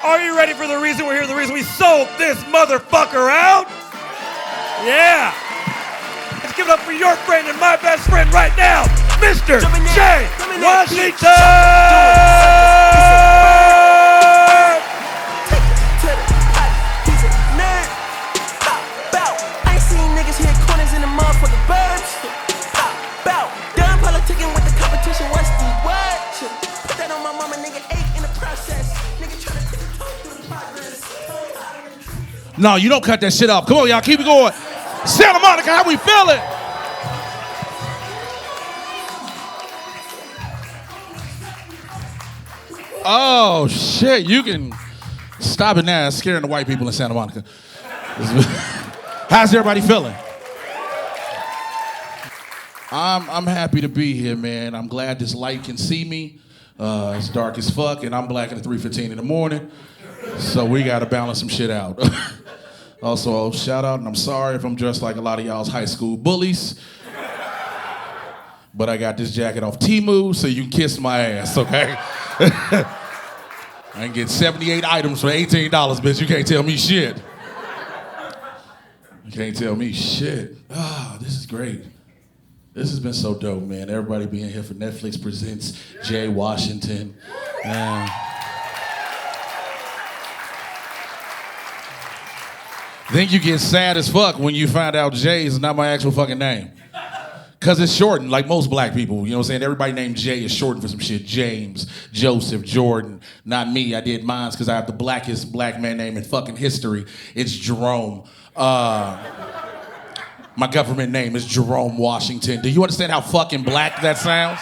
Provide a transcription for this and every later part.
Are you ready for the reason we're here? The reason we sold this motherfucker out? Yeah. Let's give it up for your friend and my best friend right now, Mr. J. Washington! No, you don't cut that shit off. Come on, y'all, keep it going. Santa Monica, how we feeling? Oh, shit, you can stop it now. It's scaring the white people in Santa Monica. How's everybody feeling? I'm happy to be here, man. I'm glad this light can see me. It's dark as fuck, and I'm black at 3:15 in the morning. So we got to balance some shit out. Also, shout out, and I'm sorry if I'm dressed like a lot of y'all's high school bullies. But I got this jacket off Temu, so you can kiss my ass, okay? I can get 78 items for $18, bitch. You can't tell me shit. You can't tell me shit. Ah, this is great. This has been so dope, man. Everybody being here for Netflix Presents Jay Washington. Then you get sad as fuck when you find out Jay is not my actual fucking name. Cause it's shortened, like most black people, you know what I'm saying? Everybody named Jay is shortened for some shit. James, Joseph, Jordan. Not me, I did mine cause I have the blackest black man name in fucking history. It's Jerome. My government name is Jerome Washington. Do you understand how fucking black that sounds?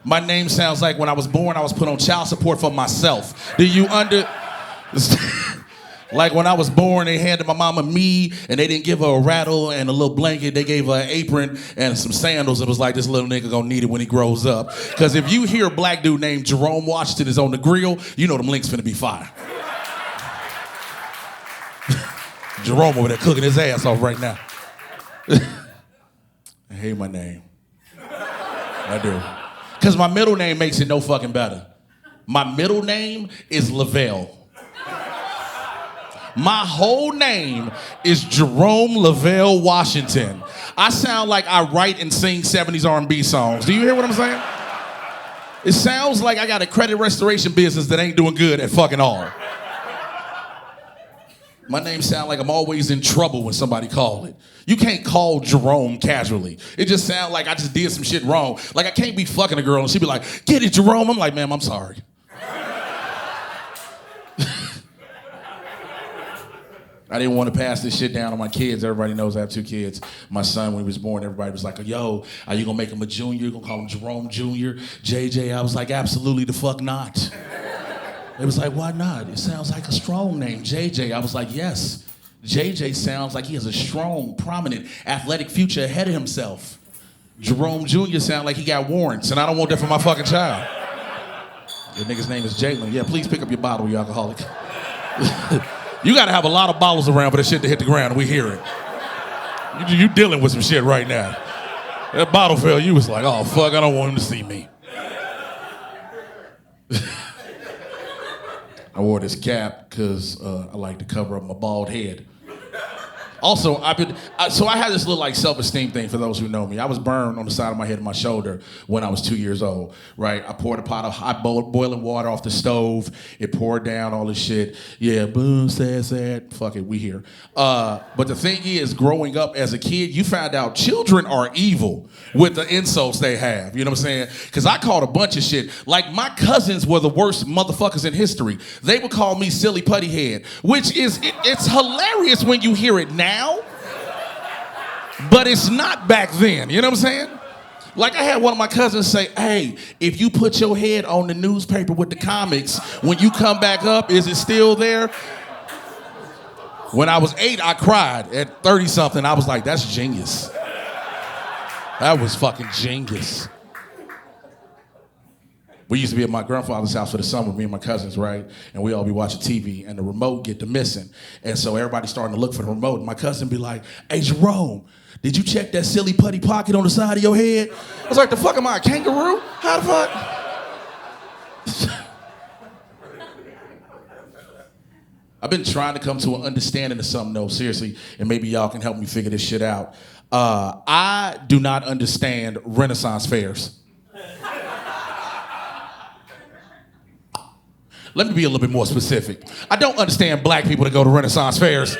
My name sounds like when I was born, I was put on child support for myself. Do you Like when I was born, they handed my mama me, and they didn't give her a rattle and a little blanket. They gave her an apron and some sandals. It was like, this little nigga gonna need it when he grows up. Because if you hear a black dude named Jerome Washington is on the grill, you know them links finna be fire. Jerome over there cooking his ass off right now. I hate my name. I do. Because my middle name makes it no fucking better. My middle name is Lavelle. My whole name is Jerome Lavelle Washington. I sound like I write and sing 70s R&B songs. Do you hear what I'm saying? It sounds like I got a credit restoration business that ain't doing good at fucking all. My name sounds like I'm always in trouble when somebody call it. You can't call Jerome casually. It just sounds like I just did some shit wrong. Like I can't be fucking a girl and she be like, get it, Jerome. I'm like, ma'am, I'm sorry. I didn't want to pass this shit down on my kids. Everybody knows I have 2 kids. My son, when he was born, everybody was like, yo, are you going to make him a junior? You going to call him Jerome Jr.? JJ? I was like, absolutely the fuck not. It was like, why not? It sounds like a strong name, JJ. I was like, yes. JJ sounds like he has a strong, prominent, athletic future ahead of himself. Jerome Jr. sounds like he got warrants, and I don't want that for my fucking child. Your nigga's name is Jalen. Yeah, please pick up your bottle, you alcoholic. You gotta have a lot of bottles around for that shit to hit the ground and we hear it. You dealing with some shit right now. That bottle fell, you was like, oh fuck, I don't want him to see me. I wore this cap because I like to cover up my bald head. Also, I had this little like self-esteem thing for those who know me. I was burned on the side of my head and my shoulder when I was 2 years old, right? I poured a pot of hot boiling water off the stove. It poured down all this shit. Yeah, boom, sad, fuck it, we here. But the thing is, growing up as a kid, you find out children are evil with the insults they have. You know what I'm saying? Because I called a bunch of shit. Like my cousins were the worst motherfuckers in history. They would call me silly putty head, which is, it's hilarious when you hear it now. But it's not back then, you know what I'm saying? Like I had one of my cousins say, hey, if you put your head on the newspaper with the comics, when you come back up, is it still there? When I was 8, I cried. At 30-something, I was like, that's genius. That was fucking genius. We used to be at my grandfather's house for the summer, me and my cousins, right? And we all be watching TV, and the remote get to missing. And so everybody starting to look for the remote, and my cousin be like, hey, Jerome, did you check that silly putty pocket on the side of your head? I was like, the fuck am I, a kangaroo? How the fuck? I've been trying to come to an understanding of something, though, seriously, and maybe y'all can help me figure this shit out. I do not understand Renaissance fairs. Let me be a little bit more specific. I don't understand black people that go to Renaissance fairs.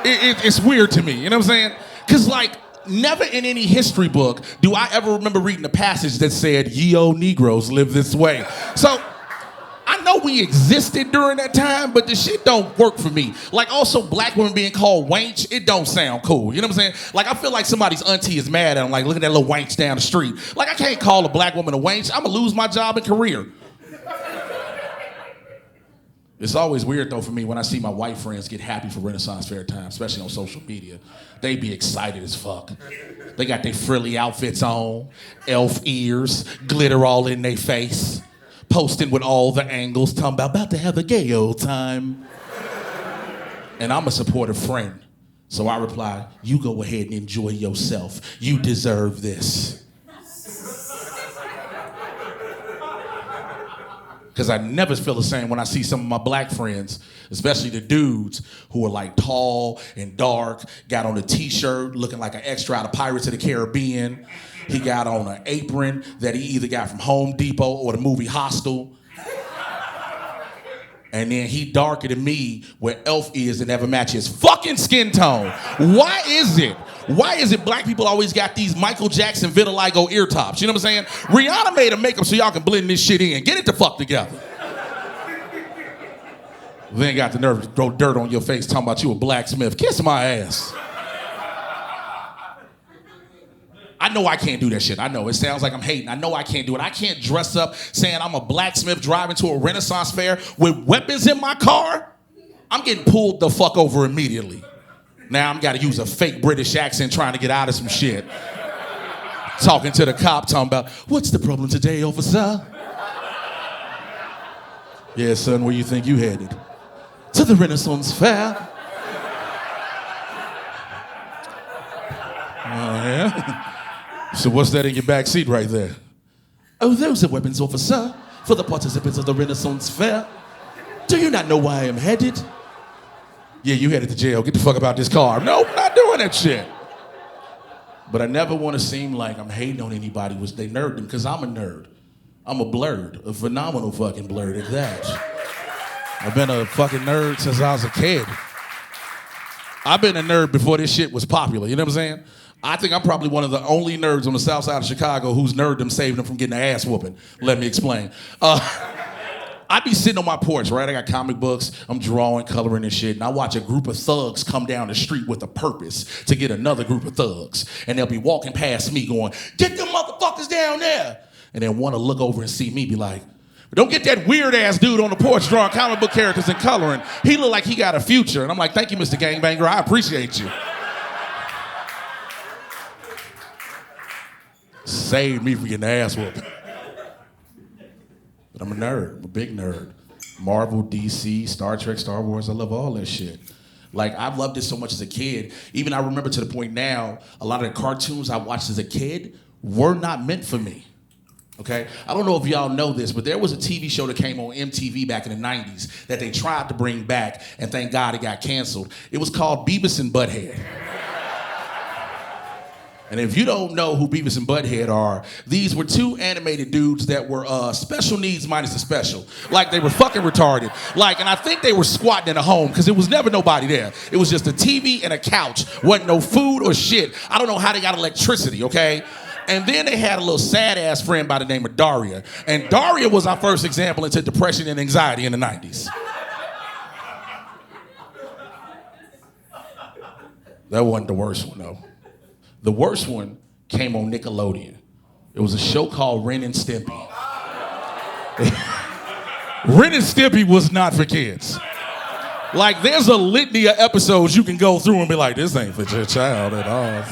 It's weird to me, you know what I'm saying? Because, like, never in any history book do I ever remember reading a passage that said, ye old Negroes live this way. So, I know we existed during that time, but the shit don't work for me. Like, also, black women being called wench, it don't sound cool. You know what I'm saying? Like, I feel like somebody's auntie is mad at them, like, look at that little wench down the street. Like, I can't call a black woman a wench. I'm gonna lose my job and career. It's always weird, though, for me when I see my white friends get happy for Renaissance Fair time, especially on social media. They be excited as fuck. They got their frilly outfits on, elf ears, glitter all in their face, posting with all the angles, talking about to have a gay old time. And I'm a supportive friend, so I reply, you go ahead and enjoy yourself. You deserve this. Because I never feel the same when I see some of my black friends, especially the dudes who are like tall and dark, got on a t-shirt looking like an extra out of Pirates of the Caribbean. He got on an apron that he either got from Home Depot or the movie Hostel. And then he darker than me where elf ears that never match his fucking skin tone. Why is it? Why is it black people always got these Michael Jackson vitiligo ear tops? You know what I'm saying? Rihanna made a makeup so y'all can blend this shit in. Get it the fuck together. Then got the nerve to throw dirt on your face talking about you a blacksmith. Kiss my ass. I know I can't do that shit. I know it sounds like I'm hating. I know I can't do it. I can't dress up saying I'm a blacksmith driving to a Renaissance fair with weapons in my car. I'm getting pulled the fuck over immediately. Now I'm got to use a fake British accent trying to get out of some shit. Talking to the cop, talking about, what's the problem today, officer? Yeah, son, where you think you headed? To the Renaissance fair. Oh, yeah? So what's that in your back seat right there? Oh, those are weapons, officer, for the participants of the Renaissance fair. Do you not know where I am headed? Yeah, you headed to jail. Get the fuck about this car. Nope, not doing that shit. But I never want to seem like I'm hating on anybody which they nerd them, because I'm a nerd. I'm a BLERD, a phenomenal fucking BLERD at that. I've been a fucking nerd since I was a kid. I've been a nerd before this shit was popular, you know what I'm saying? I think I'm probably one of the only nerds on the south side of Chicago whose nerddom saved them from getting their ass whooping. Let me explain. I'd be sitting on my porch, right? I got comic books, I'm drawing, coloring and shit, and I watch a group of thugs come down the street with a purpose to get another group of thugs. And they'll be walking past me going, get them motherfuckers down there. And then want to look over and see me be like, don't get that weird ass dude on the porch drawing comic book characters and coloring. He look like he got a future. And I'm like, thank you, Mr. Gangbanger, I appreciate you. Saved me from getting the ass whooping. But I'm a nerd. I'm a big nerd. Marvel, DC, Star Trek, Star Wars, I love all that shit. Like, I've loved it so much as a kid. Even I remember to the point now, a lot of the cartoons I watched as a kid were not meant for me. Okay? I don't know if y'all know this, but there was a TV show that came on MTV back in the 90s that they tried to bring back, and thank God it got canceled. It was called Beavis and Butthead. And if you don't know who Beavis and Butthead are, these were two animated dudes that were special needs minus the special. Like, they were fucking retarded. Like, and I think they were squatting in a home because there was never nobody there. It was just a TV and a couch. Wasn't no food or shit. I don't know how they got electricity, okay? And then they had a little sad-ass friend by the name of Daria. And Daria was our first example into depression and anxiety in the 90s. That wasn't the worst one, though. The worst one came on Nickelodeon. It was a show called Ren and Stimpy. Ren and Stimpy was not for kids. Like, there's a litany of episodes you can go through and be like, this ain't for your child at all.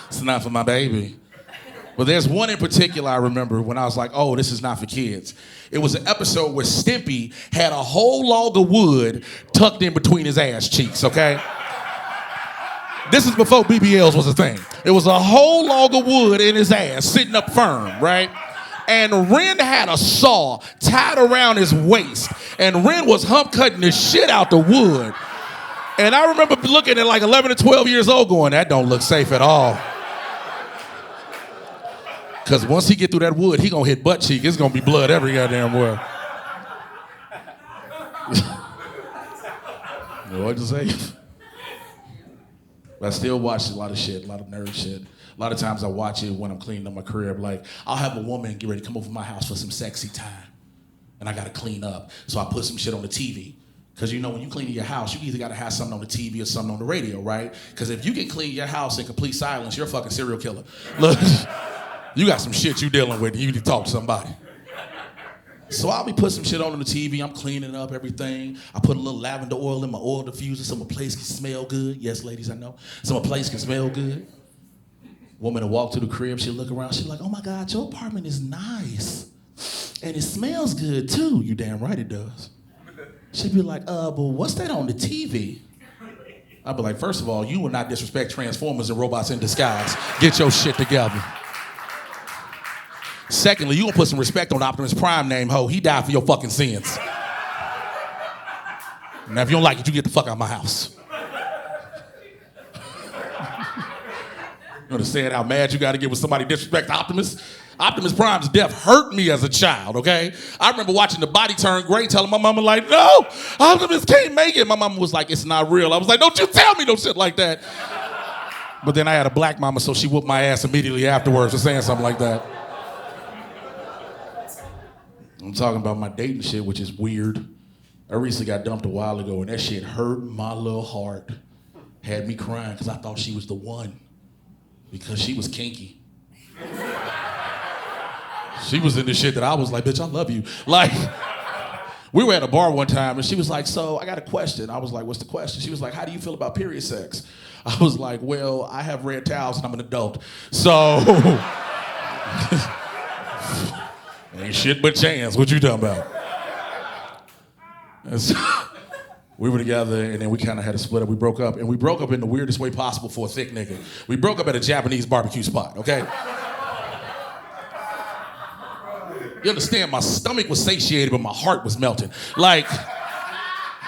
It's not for my baby. But there's one in particular I remember when I was like, oh, this is not for kids. It was an episode where Stimpy had a whole log of wood tucked in between his ass cheeks, okay? This is before BBLs was a thing. It was a whole log of wood in his ass, sitting up firm, right? And Ren had a saw tied around his waist. And Ren was hump cutting the shit out the wood. And I remember looking at like 11 or 12 years old going, that don't look safe at all. Because once he get through that wood, he gonna hit butt cheek. It's gonna be blood every goddamn where. What to say? But I still watch a lot of shit, a lot of nerd shit. A lot of times I watch it when I'm cleaning up my crib. Like, I'll have a woman get ready to come over to my house for some sexy time. And I gotta clean up. So I put some shit on the TV. Because you know, when you clean your house, you either gotta have something on the TV or something on the radio, right? Because if you can clean your house in complete silence, you're a fucking serial killer. Look. You got some shit you dealing with. You need to talk to somebody. So I'll be putting some shit on the TV. I'm cleaning up everything. I put a little lavender oil in my oil diffuser so my place can smell good. Yes, ladies, I know. So my place can smell good. Woman will walk to the crib. She'll look around. She's like, oh my God, your apartment is nice. And it smells good too. You damn right it does. She'd be like, but what's that on the TV? I'd be like, first of all, you will not disrespect Transformers and robots in disguise. Get your shit together. Secondly, you gonna put some respect on Optimus Prime name, ho. He died for your fucking sins. Now, if you don't like it, you get the fuck out of my house. You understand how mad you gotta get when somebody disrespects Optimus? Optimus Prime's death hurt me as a child, okay? I remember watching The Body Turn Gray, telling my mama like, no, Optimus can't make it. My mama was like, it's not real. I was like, don't you tell me no shit like that. But then I had a black mama, so she whooped my ass immediately afterwards for saying something like that. I'm talking about my dating shit, which is weird. I recently got dumped a while ago, and that shit hurt my little heart. Had me crying because I thought she was the one. Because she was kinky. She was in the shit that I was like, bitch, I love you. Like, we were at a bar one time, and she was like, so I got a question. I was like, what's the question? She was like, how do you feel about period sex? I was like, well, I have red towels, and I'm an adult. So... Ain't shit but chance. What you talking about? So, we were together, and then we kind of had to split up. We broke up, and we broke up in the weirdest way possible for a thick nigga. We broke up at a Japanese barbecue spot, okay? You understand? My stomach was satiated, but my heart was melting. Like,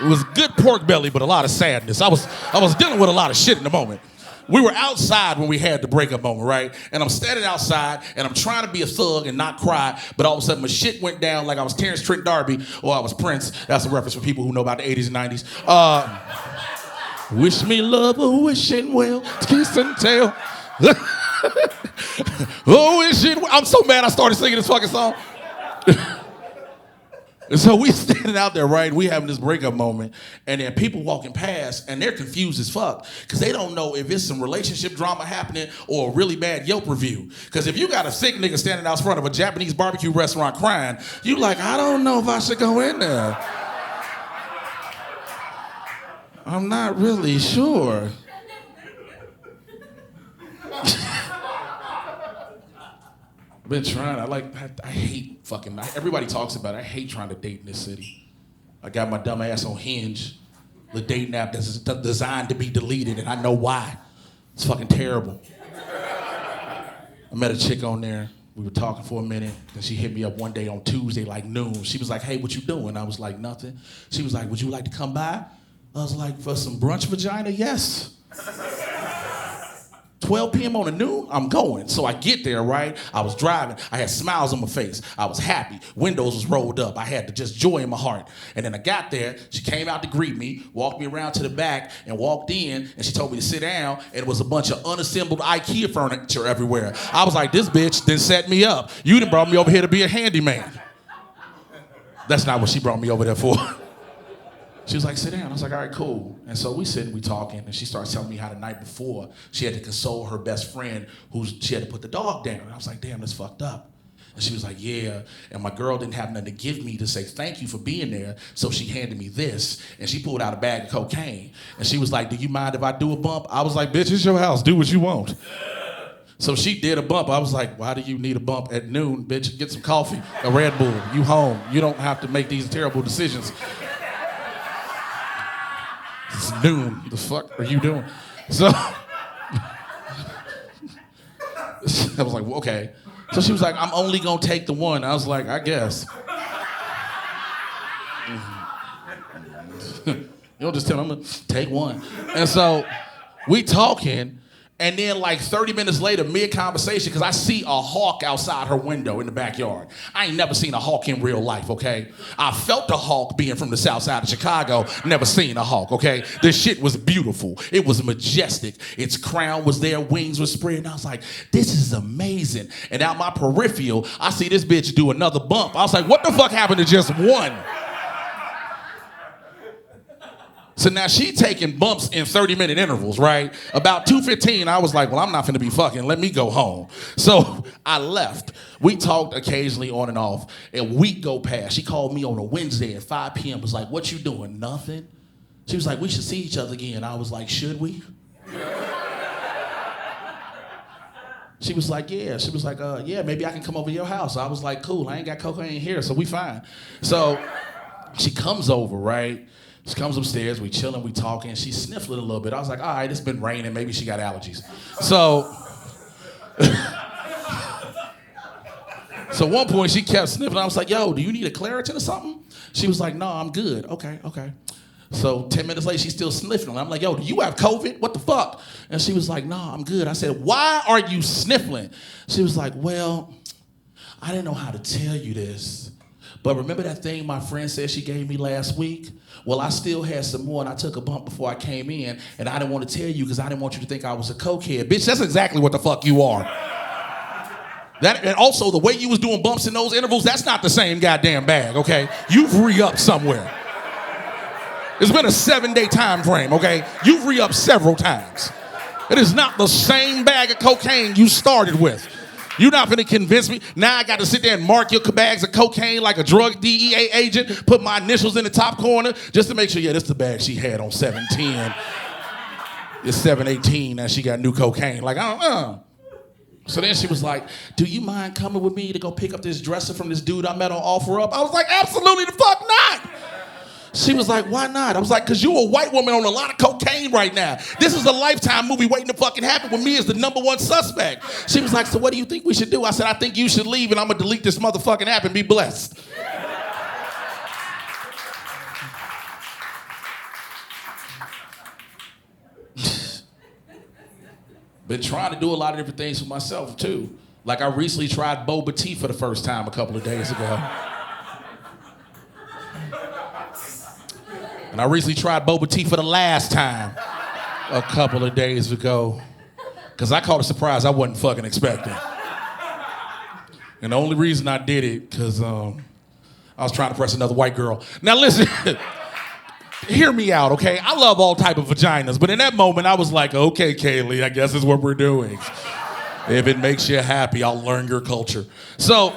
it was good pork belly, but a lot of sadness. I was dealing with a lot of shit in the moment. We were outside when we had the breakup moment, right? And I'm standing outside, and I'm trying to be a thug and not cry, but all of a sudden my shit went down like I was Terrence Trent D'Arby or I was Prince. That's a reference for people who know about the 80s and 90s. Wish me love, wishing well, kiss and tell. Oh, wish it well. I'm so mad I started singing this fucking song. And so we standing out there, right? We having this breakup moment, and then people walking past, and they're confused as fuck, because they don't know if it's some relationship drama happening or a really bad Yelp review. Because if you got a sick nigga standing out front of a Japanese barbecue restaurant crying, you like, I don't know if I should go in there. I'm not really sure. Been trying. I hate fucking. Everybody talks about it. I hate trying to date in this city. I got my dumb ass on Hinge, the dating app that's designed to be deleted, and I know why. It's fucking terrible. I met a chick on there. We were talking for a minute. Then she hit me up one day on Tuesday, like noon. She was like, "Hey, what you doing?" I was like, "Nothing." She was like, "Would you like to come by?" I was like, "For some brunch vagina, yes." 12 p.m. on a noon, I'm going. So I get there, right? I was driving. I had smiles on my face. I was happy. Windows was rolled up. I had just joy in my heart. And then I got there. She came out to greet me, walked me around to the back, and walked in, and she told me to sit down, and it was a bunch of unassembled IKEA furniture everywhere. I was like, this bitch done set me up. You done brought me over here to be a handyman. That's not what she brought me over there for. She was like, sit down. I was like, all right, cool. And so we sit and we talking, and she starts telling me how the night before she had to console her best friend she had to put the dog down. And I was like, damn, that's fucked up. And she was like, yeah. And my girl didn't have nothing to give me to say thank you for being there, so she handed me this, and she pulled out a bag of cocaine. And she was like, do you mind if I do a bump? I was like, bitch, it's your house. Do what you want. So she did a bump. I was like, why do you need a bump at noon, bitch? Get some coffee, a Red Bull. You home. You don't have to make these terrible decisions. It's noon. The fuck are you doing? So I was like, well, okay. So she was like, I'm only gonna take the one. I was like, I guess. You don't just tell them, I'm gonna take one. And so we talking, and then like 30 minutes later, mid-conversation, because I see a hawk outside her window in the backyard. I ain't never seen a hawk in real life, okay? I felt a hawk being from the south side of Chicago, never seen a hawk, okay? This shit was beautiful. It was majestic. Its crown was there, wings were spread, and I was like, this is amazing. And out my peripheral, I see this bitch do another bump. I was like, what the fuck happened to just one? So now she taking bumps in 30-minute intervals, right? About 2:15, I was like, well, I'm not finna be fucking. Let me go home. So I left. We talked occasionally on and off. A week go past. She called me on a Wednesday at 5 p.m. Was like, what you doing? Nothing. She was like, we should see each other again. I was like, should we? She was like, yeah. She was like, yeah, maybe I can come over to your house. I was like, cool. I ain't got cocaine here, so we fine. So she comes over, right? She comes upstairs, we chilling, we talking, she's sniffling a little bit. I was like, all right, it's been raining, maybe she got allergies. So one point she kept sniffling. I was like, yo, do you need a Claritin or something? She was like, no, I'm good. Okay. So 10 minutes later, she's still sniffling. I'm like, yo, do you have COVID? What the fuck? And she was like, no, I'm good. I said, why are you sniffling? She was like, well, I didn't know how to tell you this, but remember that thing my friend said she gave me last week? Well, I still had some more, and I took a bump before I came in, and I didn't want to tell you because I didn't want you to think I was a cokehead. Bitch, that's exactly what the fuck you are. And also, the way you was doing bumps in those intervals, that's not the same goddamn bag, okay? You've re-upped somewhere. It's been a 7-day time frame, okay? You've re-upped several times. It is not the same bag of cocaine you started with. You're not gonna convince me. Now I got to sit there and mark your bags of cocaine like a drug DEA agent, put my initials in the top corner just to make sure, yeah, this is the bag she had on 710. It's 718 and she got new cocaine. Like, I don't know. So then she was like, do you mind coming with me to go pick up this dresser from this dude I met on OfferUp? I was like, absolutely the fuck not. She was like, why not? I was like, because you a white woman on a lot of cocaine right now. This is a Lifetime movie waiting to fucking happen with me as the #1 suspect. She was like, so what do you think we should do? I said, I think you should leave and I'm gonna delete this motherfucking app and be blessed. Been trying to do a lot of different things for myself too. Like I recently tried Boba tea for the first time a couple of days ago. And I recently tried Boba tea for the last time a couple of days ago. Because I caught a surprise I wasn't fucking expecting. And the only reason I did it, because I was trying to press another white girl. Now listen, hear me out, okay? I love all type of vaginas, but in that moment I was like, okay, Kaylee, I guess it's what we're doing. If it makes you happy, I'll learn your culture. So,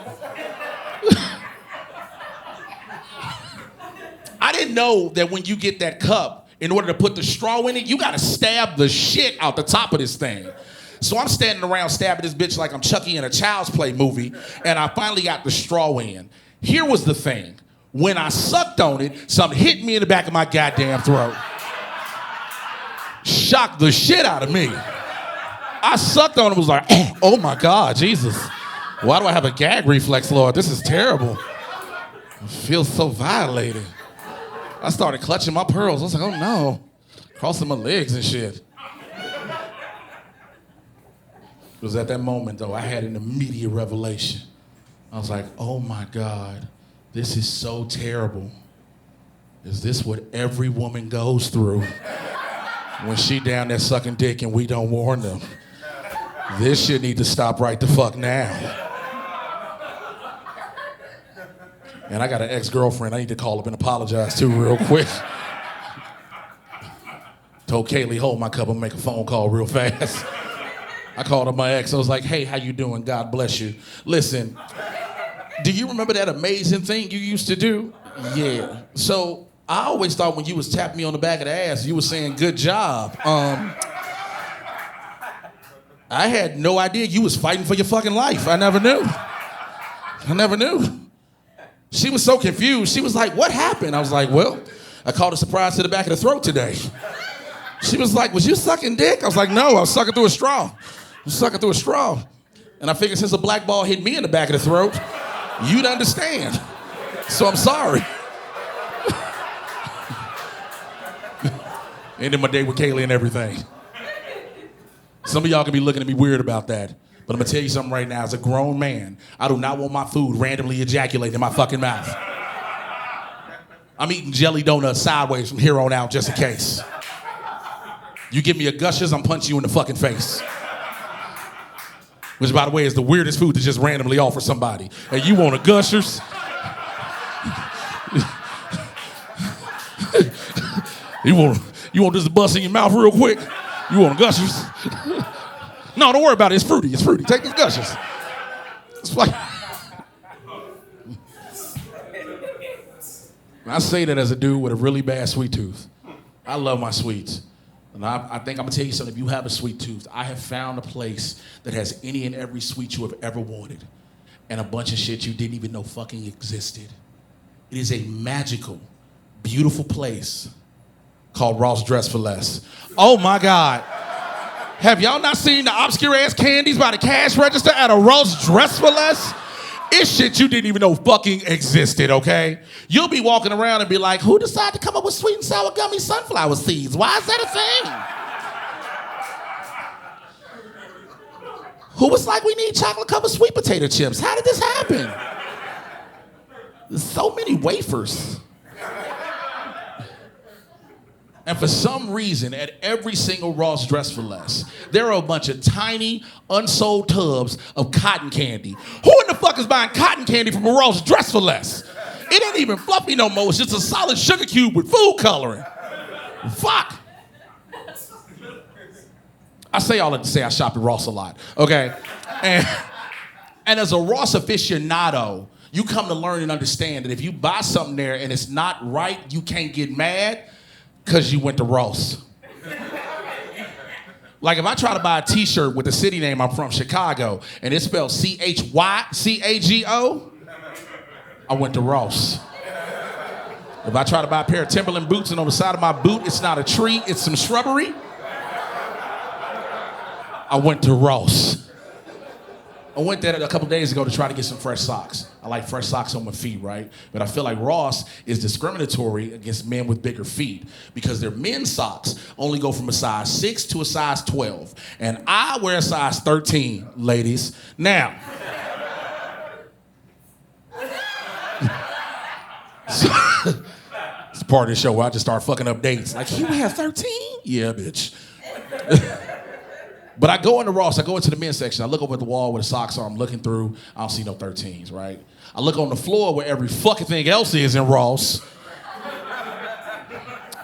I didn't know that when you get that cup, in order to put the straw in it, you gotta stab the shit out the top of this thing. So I'm standing around stabbing this bitch like I'm Chucky in a Child's Play movie, and I finally got the straw in. Here was the thing. When I sucked on it, something hit me in the back of my goddamn throat. Shocked the shit out of me. I sucked on it, was like, oh my God, Jesus. Why do I have a gag reflex, Lord? This is terrible. I feel so violated. I started clutching my pearls. I was like, oh no. Crossing my legs and shit. It was at that moment, though, I had an immediate revelation. I was like, oh my God, this is so terrible. Is this what every woman goes through when she down there sucking dick and we don't warn them? This shit need to stop right the fuck now. And I got an ex-girlfriend I need to call up and apologize to real quick. Told Kaylee, hold my cup and make a phone call real fast. I called up my ex. I was like, hey, how you doing? God bless you. Listen, do you remember that amazing thing you used to do? Yeah. So I always thought when you was tapping me on the back of the ass, you was saying good job. I had no idea you was fighting for your fucking life. I never knew. She was so confused. She was like, what happened? I was like, well, I caught a surprise to the back of the throat today. She was like, was you sucking dick? I was like, no, I was sucking through a straw. And I figured since a black ball hit me in the back of the throat, you'd understand. So I'm sorry. Ended my day with Kaylee and everything. Some of y'all can be looking at me weird about that. But I'm gonna tell you something right now. As a grown man, I do not want my food randomly ejaculating in my fucking mouth. I'm eating jelly donuts sideways from here on out just in case. You give me a Gushers, I'm punching you in the fucking face. Which, by the way, is the weirdest food to just randomly offer somebody. Hey, you want a Gushers? You want this to bust in your mouth real quick? You want a Gushers? No, don't worry about it. It's fruity. It's fruity. Take these Gushers. It's like... I say that as a dude with a really bad sweet tooth. I love my sweets. And I think I'm gonna tell you something. If you have a sweet tooth, I have found a place that has any and every sweet you have ever wanted. And a bunch of shit you didn't even know fucking existed. It is a magical, beautiful place called Ross Dress for Less. Oh my God. Have y'all not seen the obscure ass candies by the cash register at a Ross Dress for Less? It's shit you didn't even know fucking existed, okay? You'll be walking around and be like, who decided to come up with sweet and sour gummy sunflower seeds? Why is that a thing? Who was like, we need chocolate covered sweet potato chips? How did this happen? There's so many wafers. And for some reason, at every single Ross Dress for Less, there are a bunch of tiny, unsold tubs of cotton candy. Who in the fuck is buying cotton candy from a Ross Dress for Less? It ain't even fluffy no more. It's just a solid sugar cube with food coloring. Fuck. I say all that to say I shop at Ross a lot, okay? And as a Ross aficionado, you come to learn and understand that if you buy something there and it's not right, you can't get mad. Because you went to Ross. Like if I try to buy a t-shirt with the city name, I'm from Chicago, and it's spelled CHYCAGO, I went to Ross. If I try to buy a pair of Timberland boots and on the side of my boot, it's not a tree, it's some shrubbery, I went to Ross. I went there a couple days ago to try to get some fresh socks. I like fresh socks on my feet, right? But I feel like Ross is discriminatory against men with bigger feet because their men's socks only go from a size 6 to a size 12. And I wear a size 13, ladies. Now, it's part of the show where I just start fucking up dates. Like, you wear 13? Yeah, bitch. But I go into Ross, I go into the men's section, I look over at the wall where the socks are, I'm looking through, I don't see no 13s, right? I look on the floor where every fucking thing else is in Ross.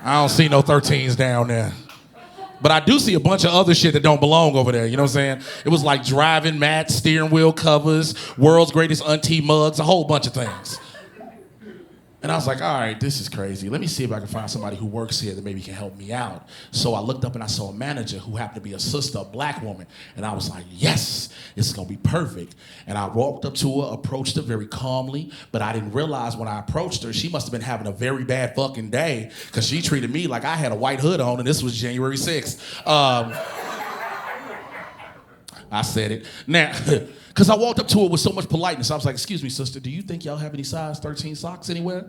I don't see no 13s down there. But I do see a bunch of other shit that don't belong over there, you know what I'm saying? It was like driving mats, steering wheel covers, world's greatest auntie mugs, a whole bunch of things. And I was like, all right, this is crazy. Let me see if I can find somebody who works here that maybe can help me out. So I looked up and I saw a manager who happened to be a sister, a black woman. And I was like, yes, this is gonna be perfect. And I walked up to her, approached her very calmly, but I didn't realize when I approached her, she must have been having a very bad fucking day because she treated me like I had a white hood on and this was January 6th. I said it. Now, because I walked up to her with so much politeness. I was like, excuse me, sister, do you think y'all have any size 13 socks anywhere?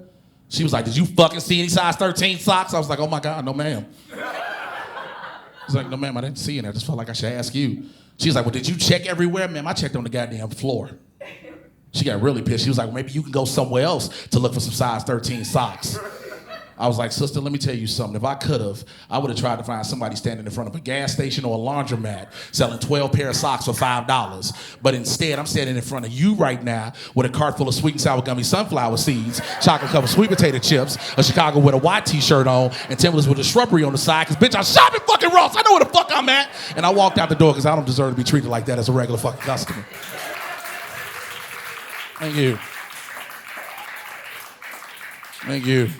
She was like, did you fucking see any size 13 socks? I was like, oh my God, no ma'am. I was like, no ma'am, I didn't see any. I just felt like I should ask you. She was like, well, did you check everywhere? Ma'am, I checked on the goddamn floor. She got really pissed. She was like, well, maybe you can go somewhere else to look for some size 13 socks. I was like, sister, let me tell you something. If I could have, I would have tried to find somebody standing in front of a gas station or a laundromat selling 12 pair of socks for $5. But instead, I'm standing in front of you right now with a cart full of sweet and sour gummy sunflower seeds, chocolate covered sweet potato chips, a Chicago with a white t-shirt on, and Timberlands with a shrubbery on the side, because bitch, I shop at fucking Ross. I know where the fuck I'm at. And I walked out the door because I don't deserve to be treated like that as a regular fucking customer. Thank you. Thank you.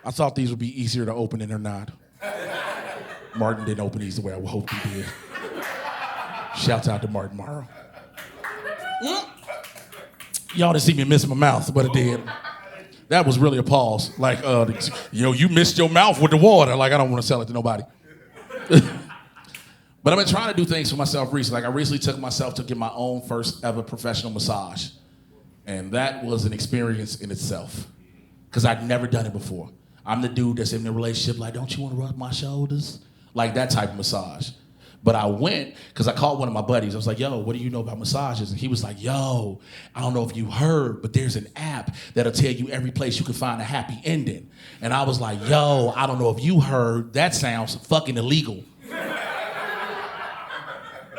I thought these would be easier to open than they're not. Martin didn't open these the way I hoped he did. Shouts out to Martin Morrow. Y'all didn't see me miss my mouth, but it did. That was really a pause. Like, you missed your mouth with the water. Like, I don't want to sell it to nobody. But I've been trying to do things for myself recently. Like I recently took myself to get my own first ever professional massage. And that was an experience in itself. Because I'd never done it before. I'm the dude that's in a relationship like, don't you want to rub my shoulders? Like that type of massage. But I went, because I called one of my buddies. I was like, yo, what do you know about massages? And he was like, yo, I don't know if you heard, but there's an app that'll tell you every place you can find a happy ending. And I was like, yo, I don't know if you heard, that sounds fucking illegal.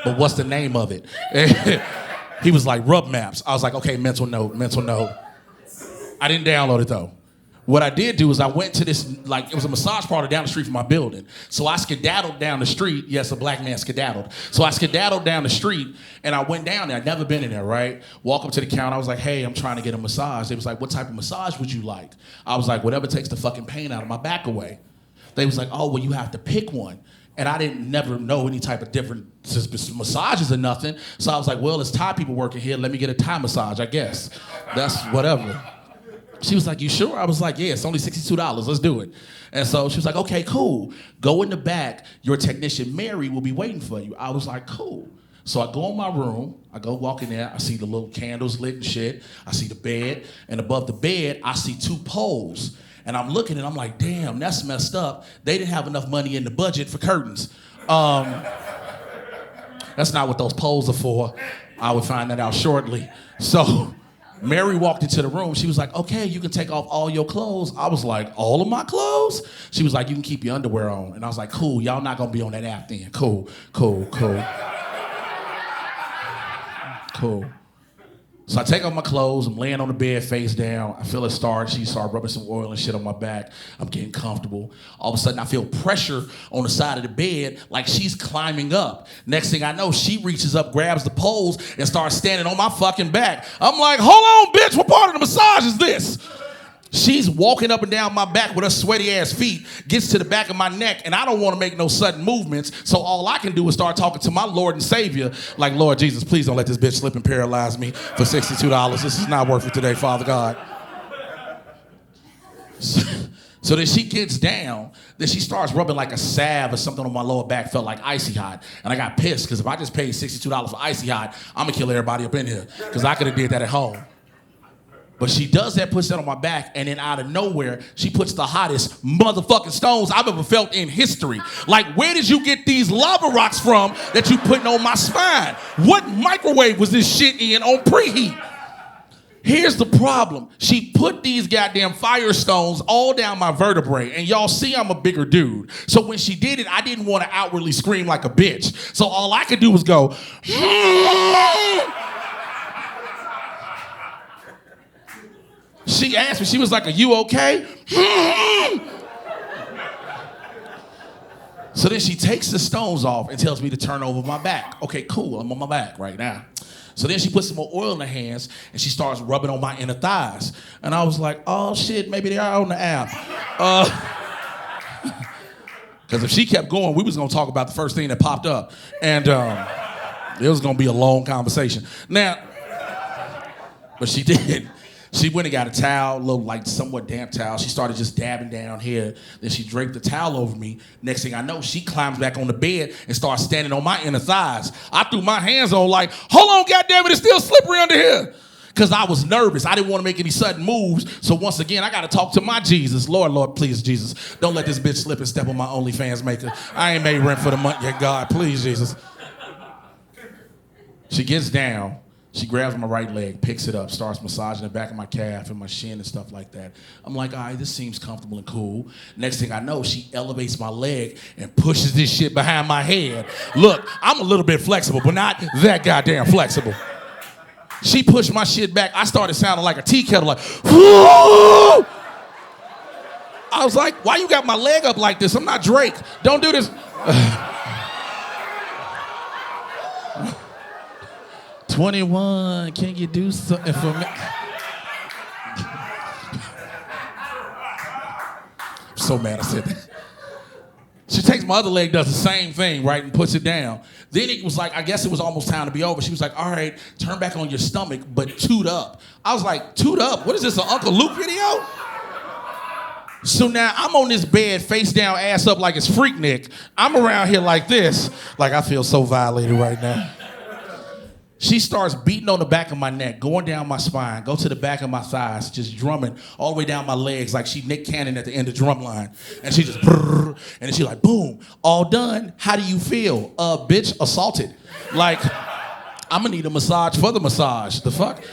But what's the name of it? He was like, Rub Maps. I was like, okay, mental note. I didn't download it though. What I did do is I went to this, like, it was a massage parlor down the street from my building. So I skedaddled down the street. Yes, a black man skedaddled. So I skedaddled down the street and I went down there. I'd never been in there, right? Walk up to the counter. I was like, hey, I'm trying to get a massage. They was like, what type of massage would you like? I was like, whatever takes the fucking pain out of my back away. They was like, oh, well, you have to pick one. And I didn't never know any type of different massages or nothing. So I was like, well, it's Thai people working here. Let me get a Thai massage, I guess. That's whatever. She was like, you sure? I was like, yeah, it's only $62. Let's do it. And so she was like, okay, cool. Go in the back. Your technician, Mary, will be waiting for you. I was like, cool. So I go in my room. I go walk in there. I see the little candles lit and shit. I see the bed. And above the bed, I see two poles. And I'm looking and I'm like, damn, that's messed up. They didn't have enough money in the budget for curtains. That's not what those poles are for. I would find that out shortly. So Mary walked into the room. She was like, okay, you can take off all your clothes. I was like, all of my clothes? She was like, you can keep your underwear on. And I was like, cool, y'all not gonna be on that app then. Cool. So I take off my clothes, I'm laying on the bed face down, I feel it start, she started rubbing some oil and shit on my back, I'm getting comfortable. All of a sudden I feel pressure on the side of the bed like she's climbing up. Next thing I know, she reaches up, grabs the poles, and starts standing on my fucking back. I'm like, hold on, bitch, what part of the massage is this? She's walking up and down my back with her sweaty ass feet, gets to the back of my neck, and I don't want to make no sudden movements, so all I can do is start talking to my Lord and Savior, like, Lord Jesus, please don't let this bitch slip and paralyze me for $62. This is not worth it today, Father God. So then she gets down, then she starts rubbing like a salve or something on my lower back, felt like icy hot. And I got pissed, because if I just paid $62 for icy hot, I'm gonna kill everybody up in here, because I could have did that at home. But she does that, puts that on my back, and then out of nowhere, she puts the hottest motherfucking stones I've ever felt in history. Like, where did you get these lava rocks from that you putting on my spine? What microwave was this shit in on preheat? Here's the problem. She put these goddamn fire stones all down my vertebrae, and y'all see I'm a bigger dude. So when she did it, I didn't want to outwardly scream like a bitch. So all I could do was go, She asked me, she was like, are you okay? So then she takes the stones off and tells me to turn over my back. Okay, cool, I'm on my back right now. So then she puts some more oil in her hands and she starts rubbing on my inner thighs. And I was like, oh shit, maybe they are on the app. Because if she kept going, we was gonna talk about the first thing that popped up. And it was gonna be a long conversation. Now, but she did. She went and got a towel, a little like somewhat damp towel. She started just dabbing down here. Then she draped the towel over me. Next thing I know, she climbs back on the bed and starts standing on my inner thighs. I threw my hands on like, hold on, goddammit, it's still slippery under here. Because I was nervous. I didn't want to make any sudden moves. So once again, I got to talk to my Jesus. Lord, please, Jesus. Don't let this bitch slip and step on my OnlyFans maker. I ain't made rent for the month yet, God. Please, Jesus. She gets down. She grabs my right leg, picks it up, starts massaging the back of my calf and my shin and stuff like that. I'm like, all right, this seems comfortable and cool. Next thing I know, she elevates my leg and pushes this shit behind my head. Look, I'm a little bit flexible, but not that goddamn flexible. She pushed my shit back. I started sounding like a tea kettle, like, whoo! I was like, why you got my leg up like this? I'm not Drake. Don't do this. 21, can you do something for me? I'm so mad I said that. She takes my other leg, does the same thing, right, and puts it down. Then it was like, I guess it was almost time to be over. She was like, all right, turn back on your stomach, but toot up. I was like, toot up? What is this, an Uncle Luke video? So now I'm on this bed, face down, ass up like it's Freaknik. I'm around here like this. Like I feel so violated right now. She starts beating on the back of my neck, going down my spine, go to the back of my thighs, just drumming all the way down my legs like she Nick Cannon at the end of Drumline. And she just, brrr, and then she like, boom, all done. How do you feel? Bitch, assaulted. Like, I'm gonna need a massage for the massage. The fuck?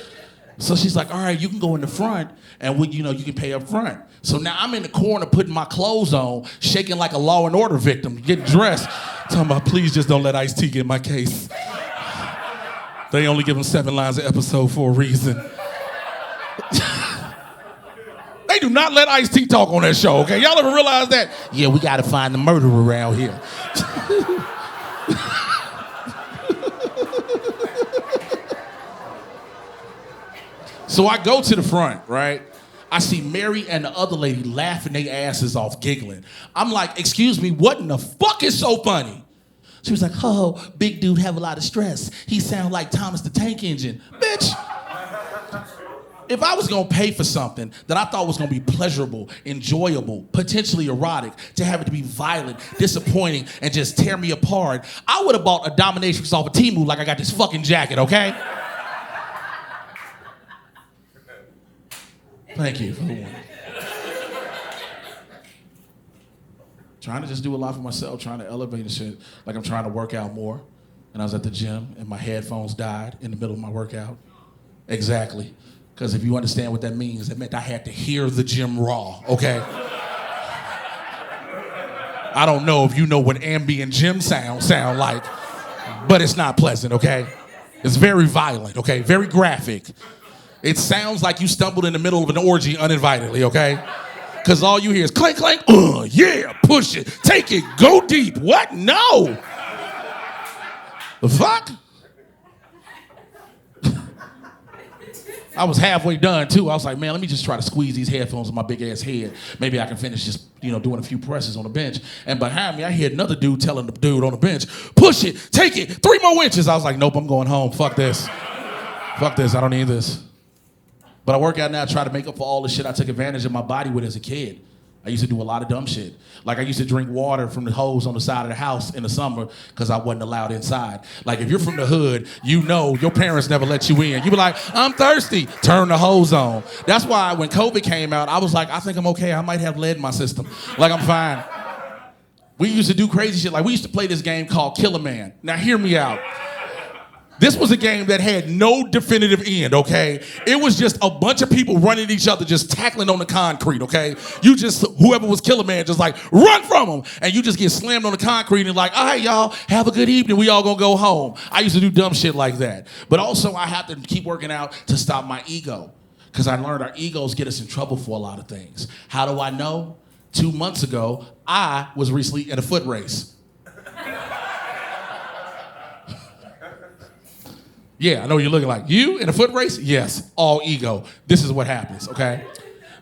So she's like, all right, you can go in the front and you can pay up front. So now I'm in the corner putting my clothes on, shaking like a Law and Order victim, getting dressed. Talking about, please just don't let Ice-T get in my case. They only give him 7 lines an episode for a reason. They do not let Ice-T talk on that show, okay? Y'all ever realize that? Yeah, we gotta find the murderer around here. So I go to the front, right? I see Mary and the other lady laughing their asses off, giggling. I'm like, excuse me, what in the fuck is so funny? She was like, oh, big dude have a lot of stress. He sound like Thomas the Tank Engine. Bitch, if I was gonna pay for something that I thought was gonna be pleasurable, enjoyable, potentially erotic, to have it to be violent, disappointing, and just tear me apart, I would have bought a dominatrix off of Temu like I got this fucking jacket, okay? Thank you for the one. Trying to just do a lot for myself, trying to elevate and shit. Like I'm trying to work out more. And I was at the gym and my headphones died in the middle of my workout. Exactly. Because if you understand what that means, it meant I had to hear the gym raw, okay? I don't know if you know what ambient gym sound like, but it's not pleasant, okay? It's very violent, okay? Very graphic. It sounds like you stumbled in the middle of an orgy uninvitedly, okay? Because all you hear is clank, clank, yeah, push it, take it, go deep. What? No. The fuck? I was halfway done, too. I was like, man, let me just try to squeeze these headphones in my big-ass head. Maybe I can finish just, doing a few presses on the bench. And behind me, I hear another dude telling the dude on the bench, push it, take it, 3 more inches. I was like, nope, I'm going home. Fuck this. Fuck this, I don't need this. But I work out now, try to make up for all the shit I took advantage of my body with as a kid. I used to do a lot of dumb shit. Like I used to drink water from the hose on the side of the house in the summer because I wasn't allowed inside. Like if you're from the hood, you know your parents never let you in. You be like, I'm thirsty, turn the hose on. That's why when COVID came out, I was like, I think I'm okay. I might have lead in my system. Like I'm fine. We used to do crazy shit. Like we used to play this game called Kill a Man. Now hear me out. This was a game that had no definitive end, okay? It was just a bunch of people running at each other, just tackling on the concrete, okay? Whoever was Killer Man, just like, run from them. And you just get slammed on the concrete and like, all right, y'all, have a good evening. We all gonna go home. I used to do dumb shit like that. But also I have to keep working out to stop my ego. Because I learned our egos get us in trouble for a lot of things. How do I know? 2 months ago, I was recently in a foot race. Yeah, I know you're looking like, you in a foot race? Yes, all ego. This is what happens, okay?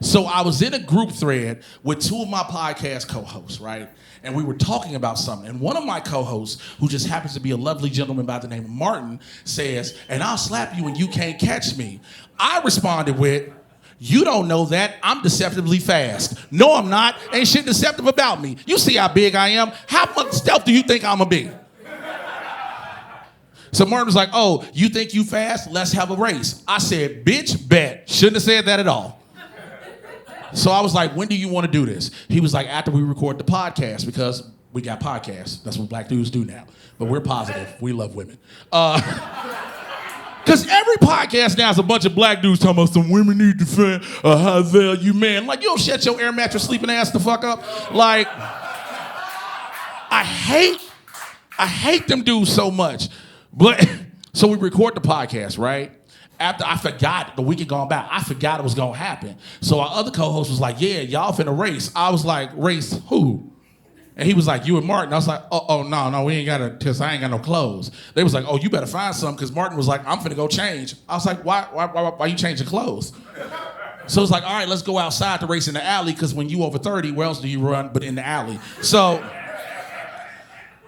So I was in a group thread with 2 of my podcast co-hosts, right? And we were talking about something. And one of my co-hosts, who just happens to be a lovely gentleman by the name of Martin, says, and I'll slap you and you can't catch me. I responded with, you don't know that, I'm deceptively fast. No, I'm not. Ain't shit deceptive about me. You see how big I am. How much stealth do you think I'm gonna be? So Martin was like, oh, you think you fast? Let's have a race. I said, bitch, bet. Shouldn't have said that at all. So I was like, when do you want to do this? He was like, after we record the podcast, because we got podcasts. That's what black dudes do now. But we're positive. We love women. Because every podcast now is a bunch of black dudes talking about some women need to find a high value man. Like, you don't shut your air mattress sleeping ass the fuck up. Like, I hate them dudes so much. But so we record the podcast, right? After I forgot, the week had gone by, I forgot it was gonna happen. So our other co-host was like, yeah, y'all finna race. I was like, race who? And he was like, you and Martin. I was like, oh, no, we ain't got to, because I ain't got no clothes. They was like, oh, you better find something, because Martin was like, I'm finna go change. I was like, why you changing clothes? So it's like, all right, let's go outside to race in the alley, because when you over 30, where else do you run but in the alley? So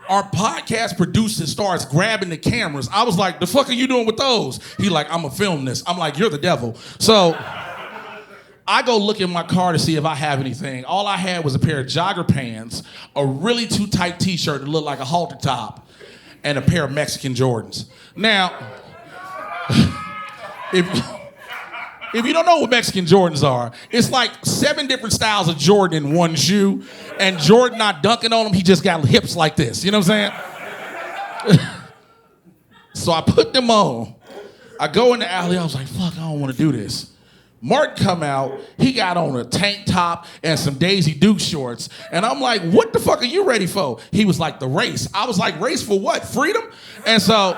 our podcast producer starts grabbing the cameras. I was like, the fuck are you doing with those? He like, I'm gonna film this. I'm like, you're the devil. So I go look in my car to see if I have anything. All I had was a pair of jogger pants, a really too tight t-shirt that looked like a halter top, and a pair of Mexican Jordans. Now, if you don't know what Mexican Jordans are, it's like 7 different styles of Jordan in one shoe, and Jordan not dunking on them, he just got hips like this. You know what I'm saying? So I put them on. I go in the alley, I was like, fuck, I don't want to do this. Martin come out, he got on a tank top and some Daisy Duke shorts, and I'm like, what the fuck are you ready for? He was like, the race. I was like, race for what? Freedom? And so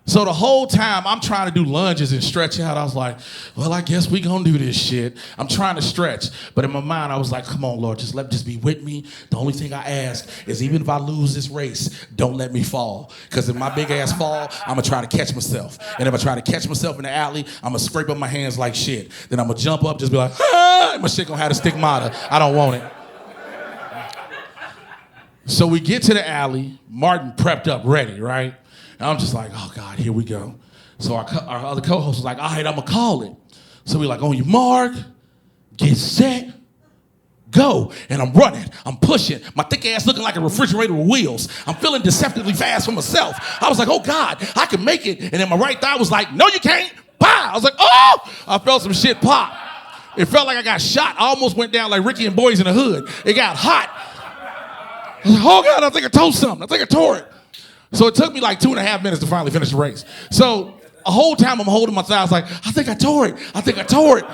the whole time I'm trying to do lunges and stretch out, I was like, well, I guess we gonna do this shit. I'm trying to stretch. But in my mind, I was like, come on, Lord, just be with me. The only thing I ask is even if I lose this race, don't let me fall. Because if my big ass fall, I'm gonna try to catch myself. And if I try to catch myself in the alley, I'm gonna scrape up my hands like shit. Then I'm gonna jump up, just be like, ah, and my shit gonna have a stigmata. I don't want it. So we get to the alley, Martin prepped up, ready, right? And I'm just like, oh God, here we go. So our other co-host was like, all right, I'm gonna call it. So we're like, on your mark, get set, go. And I'm running, I'm pushing, my thick ass looking like a refrigerator with wheels. I'm feeling deceptively fast for myself. I was like, oh God, I can make it. And then my right thigh was like, no, you can't. Pow! I was like, oh! I felt some shit pop. It felt like I got shot. I almost went down like Ricky and Boys in the Hood. It got hot. I was like, oh God, I think I tore something. I think I tore it. So it took me like 2.5 minutes to finally finish the race. So a whole time I'm holding my thigh, I was like, I think I tore it. I think I tore it.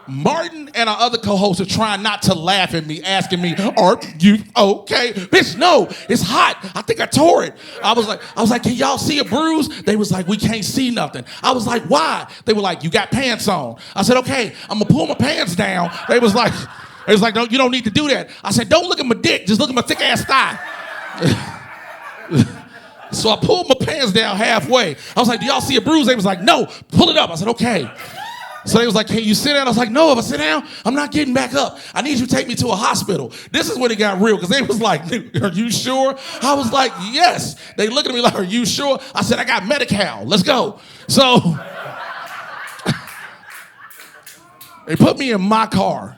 Martin and our other co-hosts are trying not to laugh at me, asking me, are you okay? Bitch, no, it's hot. I think I tore it. I was like, can y'all see a bruise? They was like, we can't see nothing. I was like, why? They were like, you got pants on. I said, okay, I'm gonna pull my pants down. They was like, no, you don't need to do that. I said, don't look at my dick, just look at my thick ass thigh. So I pulled my pants down halfway. I was like, do y'all see a bruise? They was like, no, pull it up. I said, okay. So they was like, can you sit down? I was like, no, if I sit down, I'm not getting back up. I need you to take me to a hospital. This is when it got real, because they was like, are you sure? I was like, yes. They looked at me like, are you sure? I said, I got Medi-Cal. Let's go. So they put me in my car.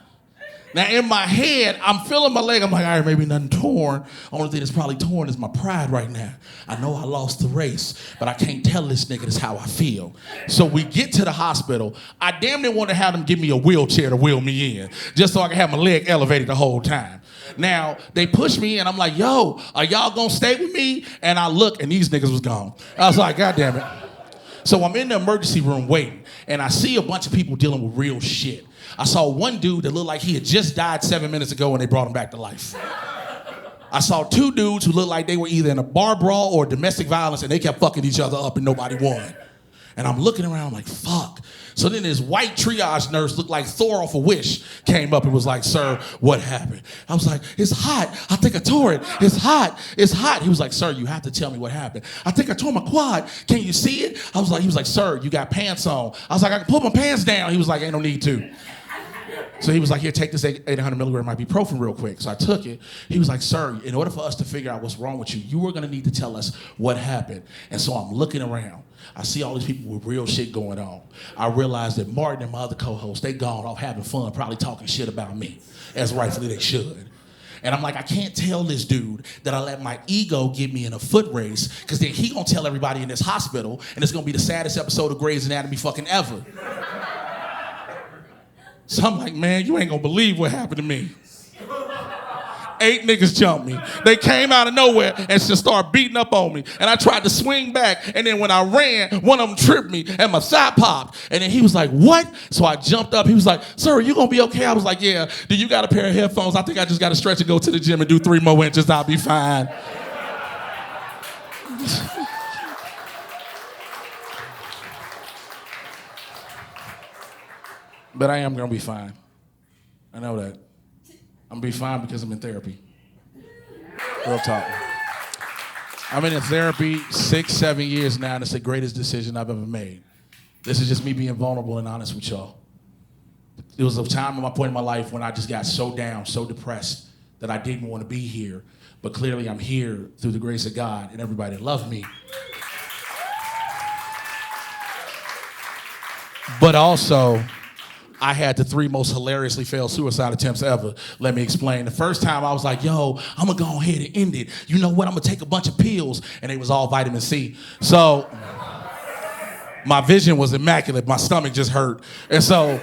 Now, in my head, I'm feeling my leg. I'm like, all right, maybe nothing torn. Only thing that's probably torn is my pride right now. I know I lost the race, but I can't tell this nigga this how I feel. So we get to the hospital. I damn near want to have them give me a wheelchair to wheel me in, just so I can have my leg elevated the whole time. Now, they push me, and I'm like, yo, are y'all gonna stay with me? And I look, and these niggas was gone. I was like, God damn it. So I'm in the emergency room waiting, and I see a bunch of people dealing with real shit. I saw one dude that looked like he had just died 7 minutes ago and they brought him back to life. I saw 2 dudes who looked like they were either in a bar brawl or domestic violence and they kept fucking each other up and nobody won. And I'm looking around I'm like, fuck. So then this white triage nurse looked like Thor off a Wish came up and was like, sir, what happened? I was like, it's hot. I think I tore it. It's hot. It's hot. He was like, sir, you have to tell me what happened. I think I tore my quad. Can you see it? He was like, sir, you got pants on. I was like, I can pull my pants down. He was like, ain't no need to. So he was like, here, take this 800 milligram ibuprofen real quick. So I took it. He was like, sir, in order for us to figure out what's wrong with you, you were gonna need to tell us what happened. And so I'm looking around. I see all these people with real shit going on. I realized that Martin and my other co-hosts, they gone off having fun, probably talking shit about me, as rightfully they should. And I'm like, I can't tell this dude that I let my ego get me in a foot race, because then he gonna tell everybody in this hospital, and it's gonna be the saddest episode of Grey's Anatomy fucking ever. So I'm like, man, you ain't gonna believe what happened to me. 8 niggas jumped me. They came out of nowhere and just started beating up on me. And I tried to swing back, and then when I ran, one of them tripped me, and my side popped. And then he was like, what? So I jumped up. He was like, sir, are you gonna be okay? I was like, yeah. Do you got a pair of headphones? I think I just gotta stretch and go to the gym and do 3 more inches. I'll be fine. But I am gonna be fine. I know that. I'm gonna be fine because I'm in therapy. Real talk. I'm in therapy 6-7 years now, and it's the greatest decision I've ever made. This is just me being vulnerable and honest with y'all. There was a time at my point in my life when I just got so down, so depressed, that I didn't want to be here. But clearly I'm here through the grace of God and everybody that loved me. But also, I had the 3 most hilariously failed suicide attempts ever. Let me explain. The first time I was like, yo, I'm gonna go ahead and end it. You know what? I'm gonna take a bunch of pills. And it was all vitamin C. So my vision was immaculate. My stomach just hurt. And so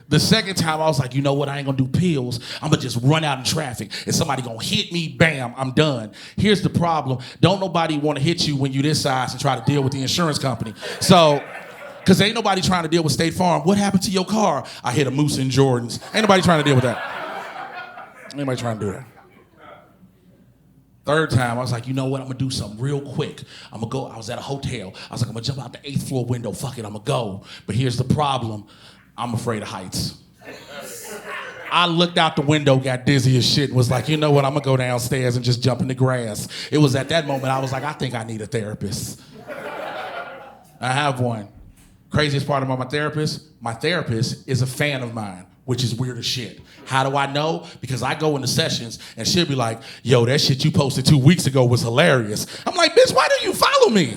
the second time I was like, you know what? I ain't gonna do pills. I'm gonna just run out in traffic and somebody gonna hit me, bam, I'm done. Here's the problem. Don't nobody wanna hit you when you this size and try to deal with the insurance company. So, cause ain't nobody trying to deal with State Farm. What happened to your car? I hit a moose in Jordans. Ain't nobody trying to deal with that. Ain't nobody trying to do that. Third time, I was like, you know what? I'm gonna do something real quick. I was at a hotel. I was like, I'm gonna jump out the 8th floor window. Fuck it, I'm gonna go. But here's the problem. I'm afraid of heights. I looked out the window, got dizzy as shit, and was like, you know what? I'm gonna go downstairs and just jump in the grass. It was at that moment I was like, I think I need a therapist. I have one. Craziest part about my therapist is a fan of mine, which is weird as shit. How do I know? Because I go into sessions and she'll be like, yo, that shit you posted 2 weeks ago was hilarious. I'm like, bitch, why do you follow me?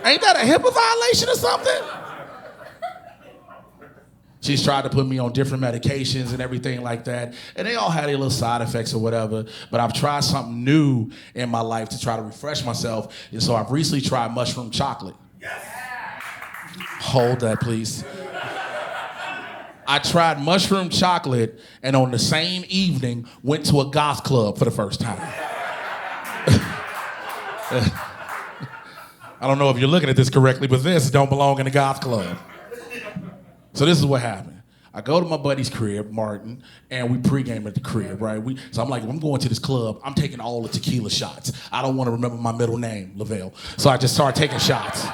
Ain't that a HIPAA violation or something? She's tried to put me on different medications and everything like that. And they all had their little side effects or whatever. But I've tried something new in my life to try to refresh myself. And so I've recently tried mushroom chocolate. Yes. Hold that, please. I tried mushroom chocolate and on the same evening went to a goth club for the first time. I don't know if you're looking at this correctly, but this don't belong in a goth club. So this is what happened. I go to my buddy's crib, Martin, and we pregame at the crib, right? So I'm like, I'm going to this club. I'm taking all the tequila shots. I don't want to remember my middle name, Lavelle. So I just started taking shots.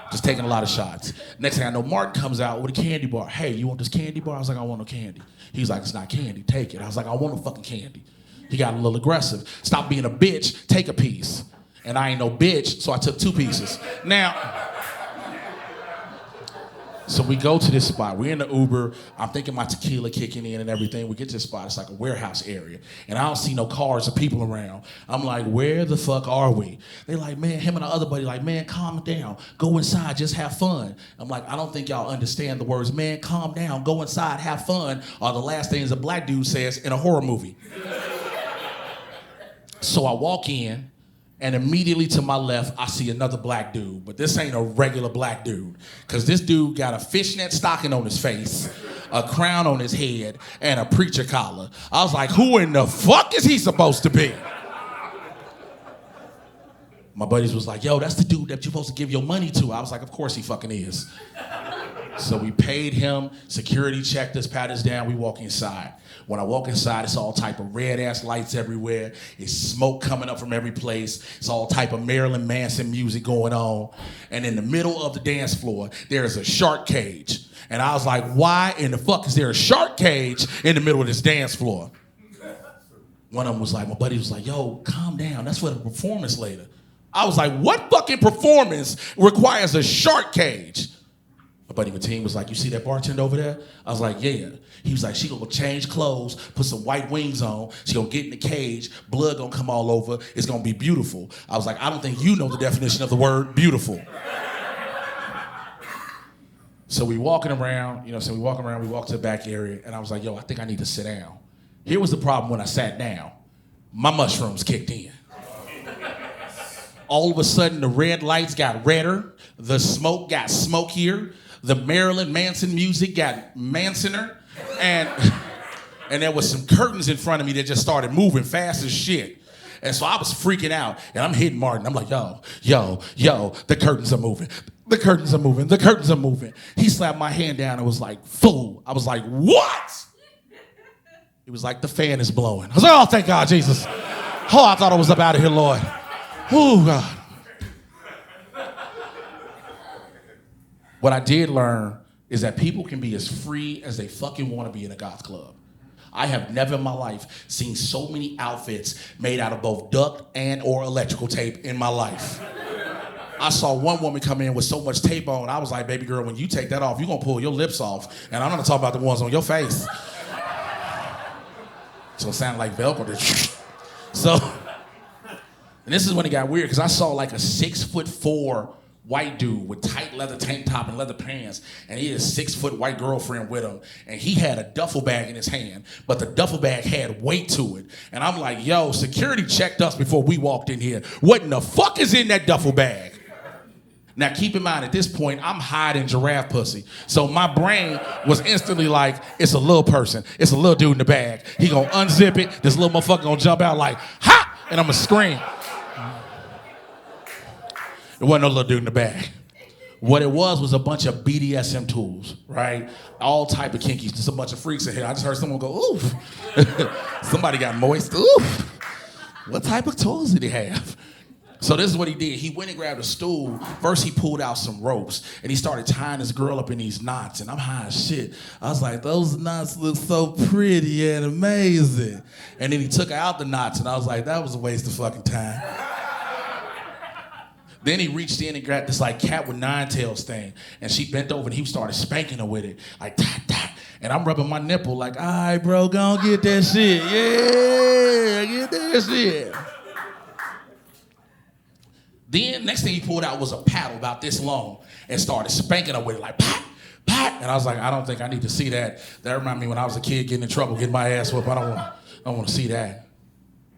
Just taking a lot of shots. Next thing I know, Martin comes out with a candy bar. Hey, you want this candy bar? I was like, I want no candy. He's like, it's not candy, take it. I was like, I want no fucking candy. He got a little aggressive. Stop being a bitch, take a piece. And I ain't no bitch, so I took 2 pieces. Now, so we go to this spot. We're in the Uber. I'm thinking my tequila kicking in and everything. We get to this spot. It's like a warehouse area. And I don't see no cars or people around. I'm like, where the fuck are we? They like, man, him and the other buddy like, man, calm down. Go inside, just have fun. I'm like, I don't think y'all understand the words, man, calm down, go inside, have fun, are the last things a black dude says in a horror movie. So I walk in. And immediately to my left, I see another black dude. But this ain't a regular black dude. Because this dude got a fishnet stocking on his face, a crown on his head, and a preacher collar. I was like, who in the fuck is he supposed to be? My buddies was like, yo, that's the dude that you're supposed to give your money to. I was like, of course he fucking is. So we paid him, security checked us, pat us down, we walk inside. When I walk inside, it's all type of red-ass lights everywhere. It's smoke coming up from every place. It's all type of Marilyn Manson music going on. And in the middle of the dance floor, there's a shark cage. And I was like, why in the fuck is there a shark cage in the middle of this dance floor? One of them was like, my buddy was like, yo, calm down. That's for the performance later. I was like, what fucking performance requires a shark cage? My buddy Mateen was like, you see that bartender over there? I was like, yeah. He was like, she gonna change clothes, put some white wings on, she gonna get in the cage, blood gonna come all over, it's gonna be beautiful. I was like, I don't think you know the definition of the word beautiful. So we walking around, we walk to the back area, and I was like, yo, I think I need to sit down. Here was the problem when I sat down. My mushrooms kicked in. All of a sudden, the red lights got redder, the smoke got smokier, the Marilyn Manson music got Mansoner, and there was some curtains in front of me that just started moving fast as shit. And so I was freaking out, and I'm hitting Martin. I'm like, yo, the curtains are moving. The curtains are moving. The curtains are moving. He slapped my hand down and was like, fool. I was like, what? It was like the fan is blowing. I was like, oh, thank God, Jesus. Oh, I thought I was up out of here, Lord. Oh, God. What I did learn is that people can be as free as they fucking want to be in a goth club. I have never in my life seen so many outfits made out of both duct and or electrical tape in my life. I saw one woman come in with so much tape on, I was like, baby girl, when you take that off, you're gonna pull your lips off. And I'm not talking about the ones on your face. It's gonna sound like Velcro. So, and this is when it got weird, because I saw like a 6'4" white dude with tight leather tank top and leather pants, and he had a 6-foot white girlfriend with him, and he had a duffel bag in his hand, but the duffel bag had weight to it. And I'm like, yo, security checked us before we walked in here. What in the fuck is in that duffel bag? Now keep in mind, at this point, I'm hiding giraffe pussy. So my brain was instantly like, it's a little person. It's a little dude in the bag. He gonna unzip it, this little motherfucker gonna jump out like, ha! And I'm gonna scream. There wasn't no little dude in the bag. What it was a bunch of BDSM tools, right? All type of kinkies, just a bunch of freaks in here. I just heard someone go, oof. Somebody got moist, oof. What type of tools did he have? So this is what he did. He went and grabbed a stool. First, he pulled out some ropes, and he started tying this girl up in these knots, and I'm high as shit. I was like, those knots look so pretty and amazing. And then he took out the knots, and I was like, that was a waste of fucking time. Then he reached in and grabbed this like cat with 9 tails thing, and she bent over and he started spanking her with it, like tat tat. And I'm rubbing my nipple like, all right, bro, go on get that shit. Yeah, get that shit. Then next thing he pulled out was a paddle about this long and started spanking her with it like pat, pat. And I was like, I don't think I need to see that. That reminded me when I was a kid getting in trouble, getting my ass whooped. I don't want to see that.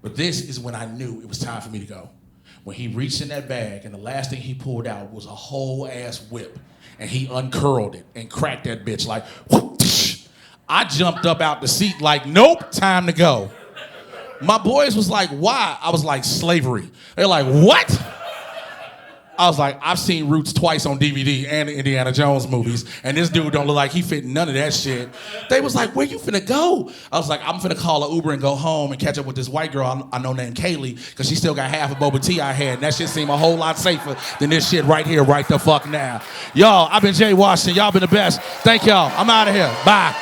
But this is when I knew it was time for me to go. When he reached in that bag and the last thing he pulled out was a whole ass whip, and he uncurled it and cracked that bitch like, whoosh. I jumped up out the seat like, nope, time to go. My boys was like, why? I was like, slavery. They're like, what? I was like, I've seen Roots twice on DVD and the Indiana Jones movies, and this dude don't look like he fit none of that shit. They was like, where you finna go? I was like, I'm finna call an Uber and go home and catch up with this white girl I know named Kaylee, because she still got half a Boba tea I had, and that shit seemed a whole lot safer than this shit right here, right the fuck now. Y'all, I've been Jay Washington. Y'all been the best. Thank y'all. I'm out of here. Bye.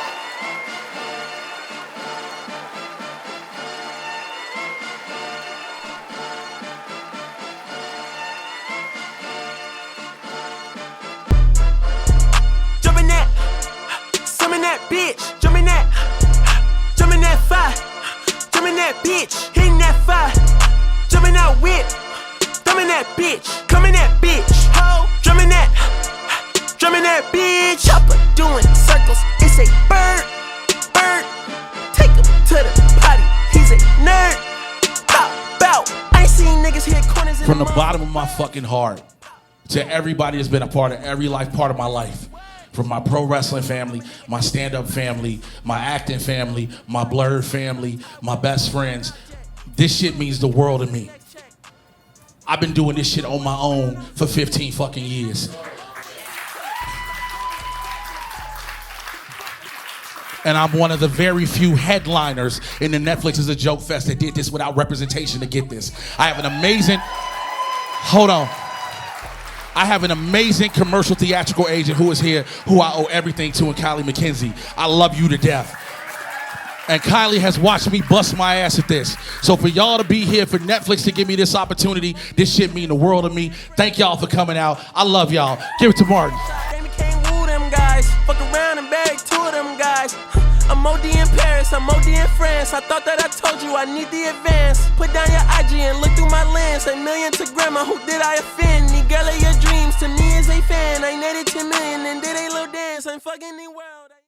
Bitch, jump in that fire, jump in that bitch, hitting that fire, jump in that whip, jump in that bitch, come in that bitch, ho, jump in that bitch, chopper doing circles, it's a bird, take him to the potty, he's a nerd, pop out, I ain't seen niggas hit corners in From the bottom of my fucking heart, to everybody that's been a part of every part of my life. From my pro wrestling family, my stand-up family, my acting family, my BLERD family, my best friends. This shit means the world to me. I've been doing this shit on my own for 15 fucking years. And I'm one of the very few headliners in the Netflix is a Joke Fest that did this without representation to get this. I have an amazing, hold on. I have an amazing commercial theatrical agent who is here, who I owe everything to, and Kylie McKenzie. I love you to death. And Kylie has watched me bust my ass at this. So for y'all to be here, for Netflix to give me this opportunity, this shit mean the world to me. Thank y'all for coming out. I love y'all. Give it to Martin. Can't woo them guys. Fuck around and bag 2 of them guys. I'm OD in Paris, I'm OD in France. I thought that I told you I need the advance. Put down your IG and look through my lens. A million to grandma, who did I offend? Need girl of your dreams, to me is a fan. I netted 10 million and did a little dance. I'm fucking the world.